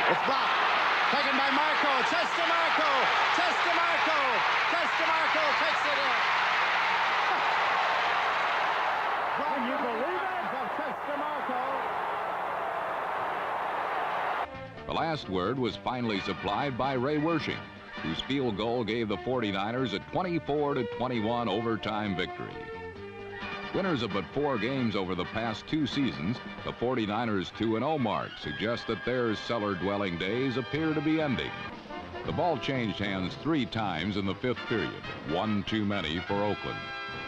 It's blocked. Taken by Marco. Chestermarco. Chestermarco. Chestermarco takes it in. Can you believe it? Of Chestermarco. The last word was finally supplied by Ray Wersching, whose field goal gave the 49ers a 24-21 overtime victory. Winners of but 4 games over the past 2 seasons, the 49ers' 2-0 mark suggests that their cellar-dwelling days appear to be ending. The ball changed hands 3 times in the 5th period, 1 too many for Oakland.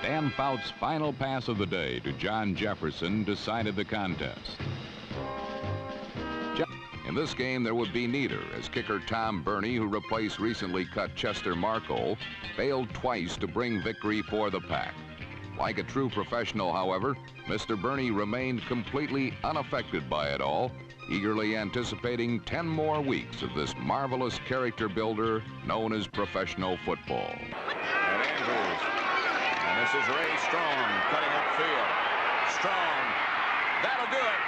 Dan Fouts' final pass of the day to John Jefferson decided the contest. In this game, there would be neither, as kicker Tom Burney, who replaced recently cut Chestermarco, failed twice to bring victory for the Pack. Like a true professional, however, Mr. Burney remained completely unaffected by it all, eagerly anticipating 10 more weeks of this marvelous character builder known as professional football. And Andrews. And this is Ray Strong cutting upfield. Strong. That'll do it.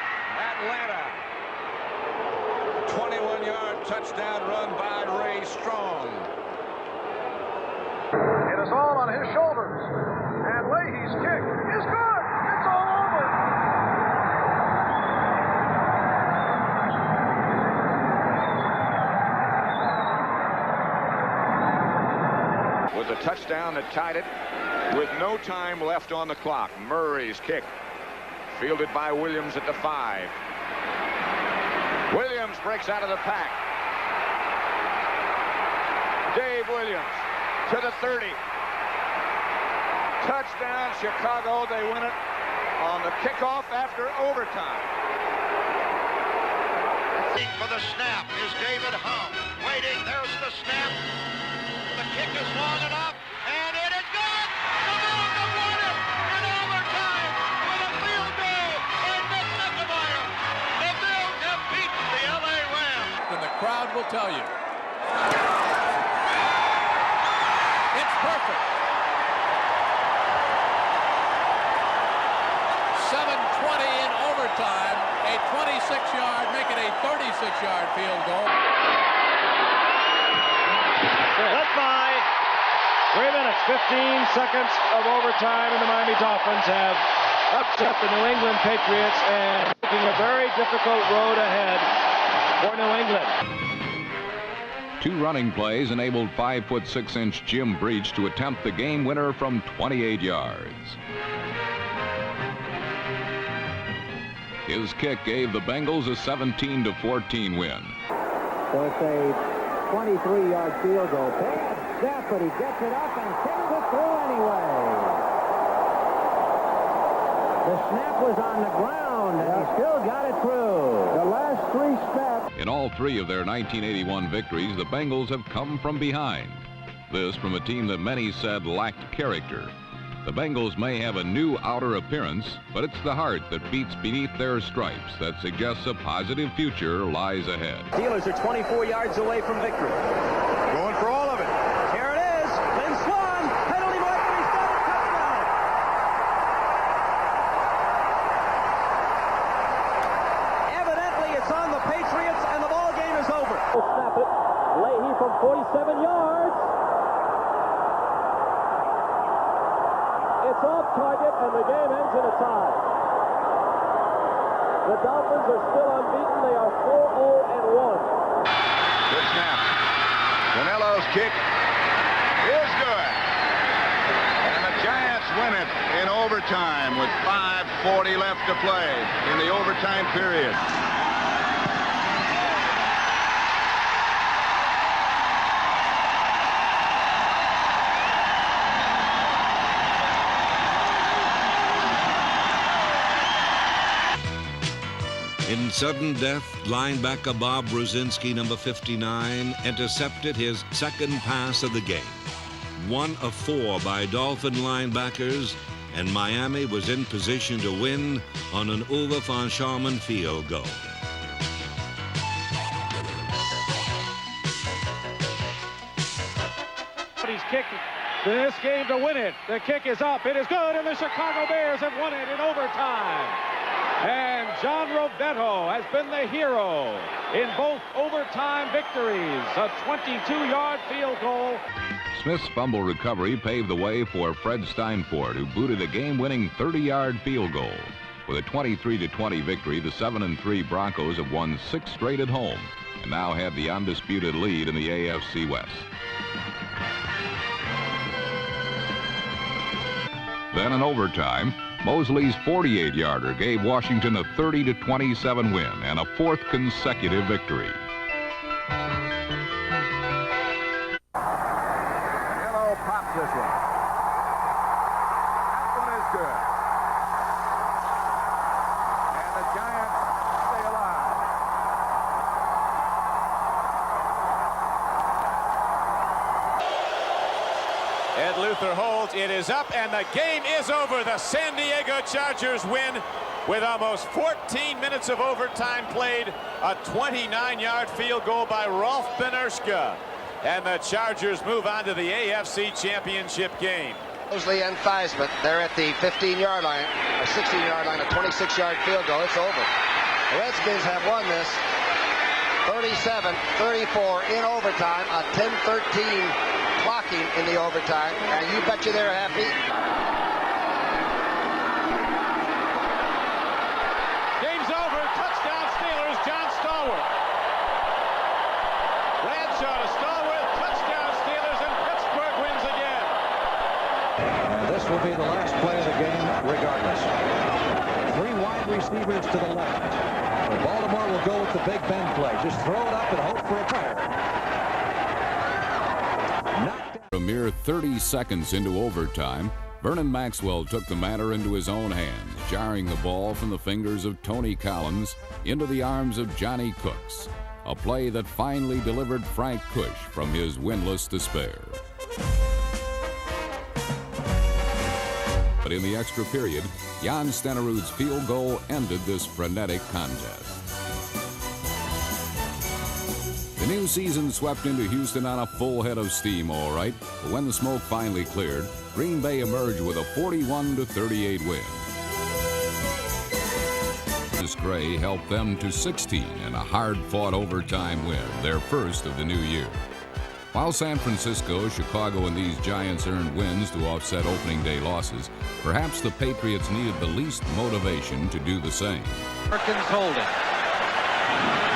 Atlanta. 21-yard touchdown run by Ray Strong. It is all on his shoulders. And Leahy's kick is good. It's all over. Was a touchdown that tied it with no time left on the clock. Murray's kick, fielded by Williams at the 5. Williams breaks out of the pack. Dave Williams to the 30. Touchdown, Chicago. They win it on the kickoff after overtime. For the snap is David Hum. Waiting, there's the snap. The kick is long enough, and it is good! The Bills have won it in overtime with a field goal by Nick Mittemeyer. The Bills have beaten the LA Rams. And the crowd will tell you. It's perfect. 7:20 in overtime, a 26-yard, make it a 36-yard field goal. Led by 3 minutes, 15 seconds of overtime, and the Miami Dolphins have upset the New England Patriots and taking a very difficult road ahead for New England. 2 running plays enabled 5'6" Jim Breach to attempt the game winner from 28 yards. His kick gave the Bengals a 17-14 win. So it's a 23-yard field goal. Bad snap, but he gets it up and sends it through anyway. The snap was on the ground, and he still got it through. The last 3 snaps. In all 3 of their 1981 victories, the Bengals have come from behind. This from a team that many said lacked character. The Bengals may have a new outer appearance, but it's the heart that beats beneath their stripes that suggests a positive future lies ahead. Steelers are 24 yards away from victory. Going for all of it. Here it is. Lynn Swan. Penalty mark, and he's got a touchdown. Evidently, it's on the Patriots, and the ball game is over. We'll snap it. Leahy from 47 yards. It's off target, and the game ends in a tie. The Dolphins are still unbeaten. They are 4-0-1. Good snap. Canelo's kick is good. And the Giants win it in overtime with 5:40 left to play in the overtime period. In sudden death, linebacker Bob Brzezinski, number 59, intercepted his second pass of the game. 1 of 4 by Dolphin linebackers, and Miami was in position to win on an Uwe von Schamann field goal. He's kicked this game to win it. The kick is up. It is good, and the Chicago Bears have won it in overtime. And John Rovetto has been the hero in both overtime victories. A 22-yard field goal. Smith's fumble recovery paved the way for Fred Steinfort, who booted a game-winning 30-yard field goal. With a 23-20 victory, the 7-3 Broncos have won 6 straight at home and now have the undisputed lead in the AFC West. Then in overtime, Mosley's 48-yarder gave Washington a 30-27 win and a 4th consecutive victory. Yellow pops this one. That one is good. And the Giants stay alive. Ed Luther holds. It is up, and the game is over. The San Diego Chargers win with almost 14 minutes of overtime played. A 29-yard field goal by Rolf Benirschke. And the Chargers move on to the AFC Championship game. Mosley and Theismann, they're at the 15-yard line, or 16-yard line, a 26-yard field goal. It's over. The Redskins have won this 37-34 in overtime, a 10-13 clocking in the overtime, and you betcha they're happy. Game's over. Touchdown Steelers. John Stallworth. Bradshaw to Stallworth. Touchdown Steelers, and Pittsburgh wins again. And this will be the last play of the game regardless. 3 wide receivers to the left. And Baltimore will go with the Big Ben play. Just throw it up and hope for a fire. A mere 30 seconds into overtime, Vernon Maxwell took the matter into his own hands, jarring the ball from the fingers of Tony Collins into the arms of Johnny Cooks, a play that finally delivered Frank Kush from his winless despair. But in the extra period, Jan Stenerud's field goal ended this frenetic contest. The new season swept into Houston on a full head of steam, all right, but when the smoke finally cleared, Green Bay emerged with a 41-38 win. Gray helped them to 16 in a hard-fought overtime win, their first of the new year. While San Francisco, Chicago, and these Giants earned wins to offset opening day losses, perhaps the Patriots needed the least motivation to do the same. Perkins holding.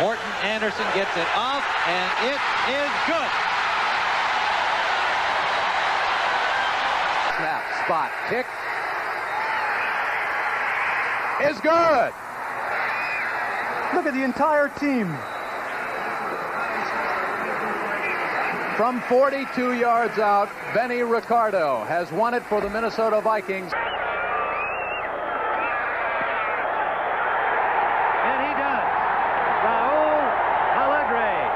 Morton Anderson gets it off, and it is good. Snap, spot, kick. Is good. Look at the entire team. From 42 yards out, Benny Ricardo has won it for the Minnesota Vikings. And he does. Raul Alegre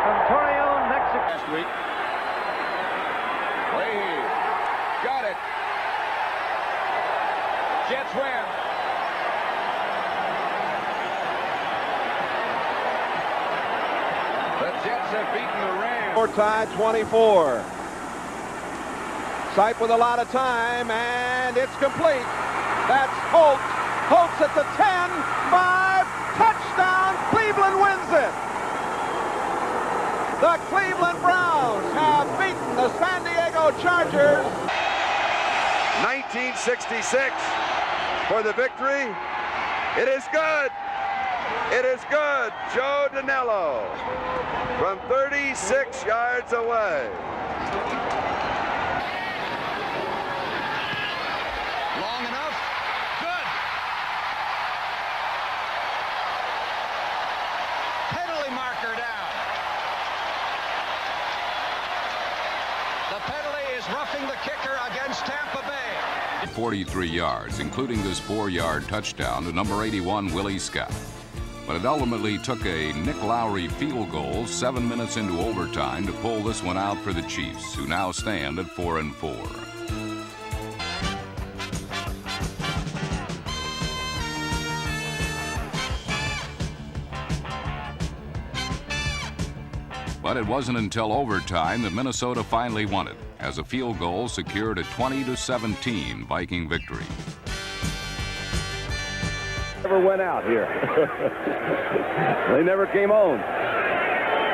from Torreon, Mexico. Last week. Leahy got it. Jets win. The Jets have beaten the Rams. Or tie 24. Sipe with a lot of time, and it's complete. That's Holtz. Holtz at the 10, 5, touchdown. Cleveland wins it. The Cleveland Browns have beaten the San Diego Chargers. 1966 for the victory. It is good. It is good. Joe Danello from 36 yards away. Long enough. Good. Penalty marker down. The penalty is roughing the kicker against Tampa Bay. 43 yards, including this 4-yard touchdown to number 81, Willie Scott. But it ultimately took a Nick Lowry field goal 7 minutes into overtime to pull this one out for the Chiefs, who now stand at 4-4. But it wasn't until overtime that Minnesota finally won it, as a field goal secured a 20-17 Viking victory. Never went out here. They never came on.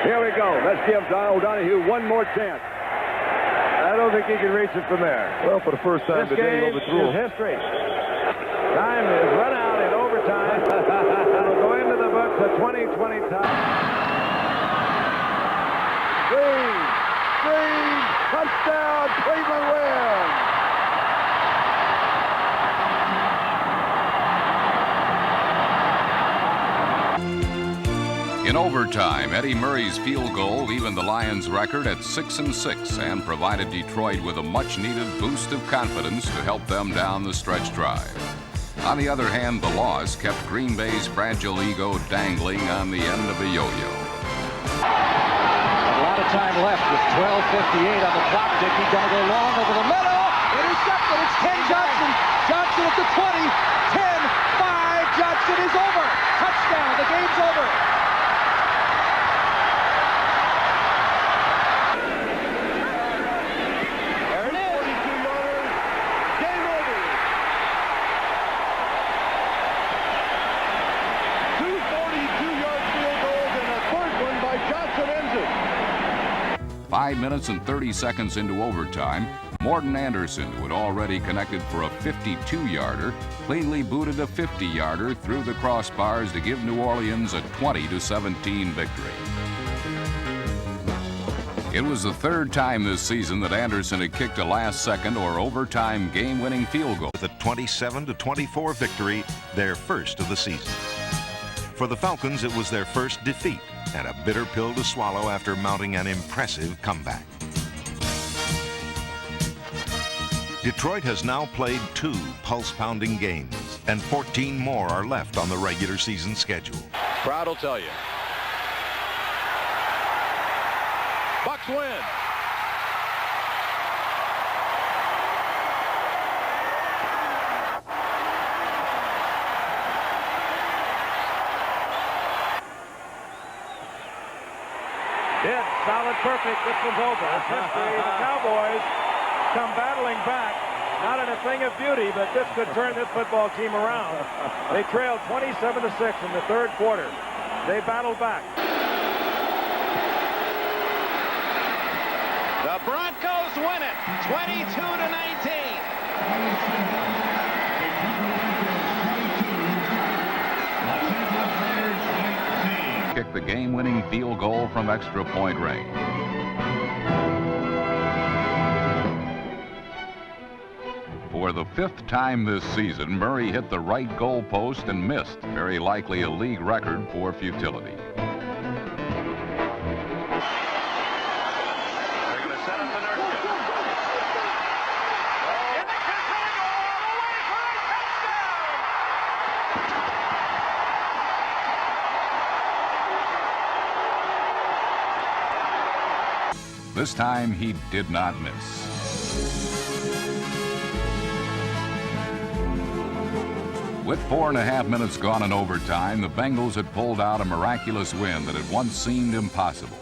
Here we go. Let's give O'Donohue one more chance. I don't think he can reach it from there. Well, for the first time today, he overthrew him. History. Time is run out in overtime. It'll go into the books a 2020 tie. Green, touchdown, Cleveland wins. In overtime, Eddie Murray's field goal evened the Lions' record at 6-6 and provided Detroit with a much-needed boost of confidence to help them down the stretch drive. On the other hand, the loss kept Green Bay's fragile ego dangling on the end of a yo-yo. A lot of time left with 12:58 on the clock. Dickey gonna go long over the middle. Intercepted. It's Ken Johnson. Johnson at the 20. 10, 5. Johnson is over. Touchdown. The game's over. – 5 minutes and 30 seconds into overtime, Morton Anderson, who had already connected for a 52-yarder, cleanly booted a 50-yarder through the crossbars to give New Orleans a 20-17 victory. It was the third time this season that Anderson had kicked a last-second or overtime game-winning field goal. With a 27-24 victory, their first of the season. For the Falcons, it was their first defeat and a bitter pill to swallow after mounting an impressive comeback. Detroit has now played 2 pulse-pounding games, and 14 more are left on the regular season schedule. Crowd will tell you. Bucks win. Hit, solid, perfect. This one's over. History. The Cowboys come battling back. Not in a thing of beauty, but this could turn this football team around. They trailed 27-6 in the third quarter. They battled back. The Broncos win it, 22-19. Kicked the game-winning field goal from extra point range. For the 5th time this season, Murray hit the right goal post and missed, very likely a league record for futility. This time, he did not miss. With 4.5 minutes gone in overtime, the Bengals had pulled out a miraculous win that had once seemed impossible.